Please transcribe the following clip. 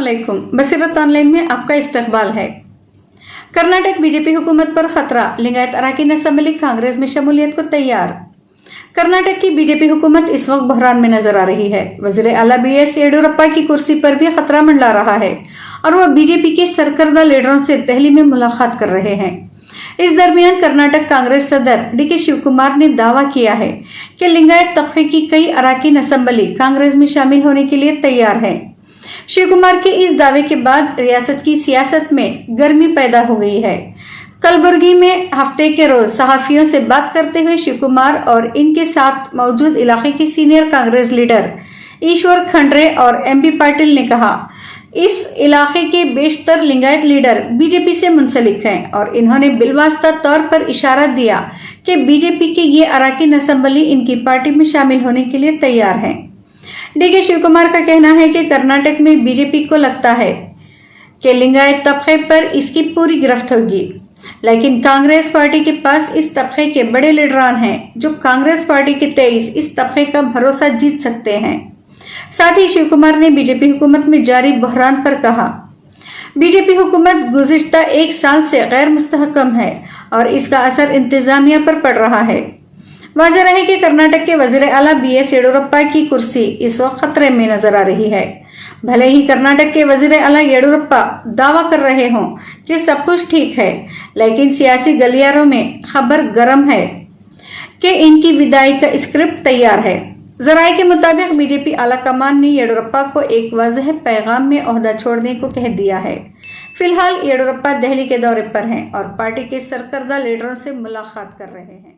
अस्सलामुअलैकुम। बसीरत ऑनलाइन में आपका इस्तकबाल है। कर्नाटक बीजेपी हुकूमत पर खतरा, लिंगायत अरकान असम्बली कांग्रेस में शमूलियत को तैयार। कर्नाटक की बीजेपी हुकूमत इस वक्त बहरान में नजर आ रही है। वजीर आला BS येडियुरप्पा की कुर्सी पर भी खतरा मंडरा रहा है और वह बीजेपी के सरकर्दा लीडरों से दिल्ली में मुलाकात कर रहे हैं। इस दरमियान कर्नाटक कांग्रेस सदर DK शिवकुमार ने दावा किया है कि लिंगायत तबके की कई अरकान असम्बली कांग्रेस में शामिल होने के लिए तैयार है। शिवकुमार के इस दावे के बाद रियासत की सियासत में गर्मी पैदा हो गई है। कलबुर्गी में हफ्ते के रोज सहाफियों से बात करते हुए शिवकुमार और इनके साथ मौजूद इलाके के सीनियर कांग्रेस लीडर ईश्वर खंड्रे और MP पाटिल ने कहा, इस इलाके के बेशतर लिंगायत लीडर बीजेपी से मुंसलिक हैं और इन्होंने बिलवास्ता तौर पर इशारा दिया कि बीजेपी के ये अरकान असम्बली इनकी पार्टी में शामिल होने के लिए तैयार हैं। DK शिवकुमार का कहना है कि कर्नाटक में बीजेपी को लगता है कि लिंगायत तबके पर इसकी पूरी गिरफ्त होगी, लेकिन कांग्रेस पार्टी के पास इस तबके के बड़े लीडरान हैं जो कांग्रेस पार्टी के तेईस इस तबके का भरोसा जीत सकते हैं। साथ ही शिवकुमार ने बीजेपी हुकूमत में जारी बहरान पर कहा, बीजेपी हुकूमत गुज़िश्ता एक साल से गैर मुस्तहकम है और इसका असर इंतजामिया पर पड़ रहा है। वाज़ेह है कि कर्नाटक के वज़ीर आला BS येडियुरप्पा की कुर्सी इस वक्त खतरे में नजर आ रही है। भले ही कर्नाटक के वज़ीर आला येडियुरप्पा दावा कर रहे हों कि सब कुछ ठीक है, लेकिन सियासी गलियारों में खबर गर्म है कि इनकी विदाई का स्क्रिप्ट तैयार है। जराये के मुताबिक बीजेपी आला कमान ने येडियुरप्पा को एक वाज़ेह पैगाम में ओहदा छोड़ने को कह दिया है। फिलहाल येडियुरप्पा दिल्ली के दौरे पर हैं और पार्टी के सरकर्दा लीडरों से मुलाकात कर रहे हैं।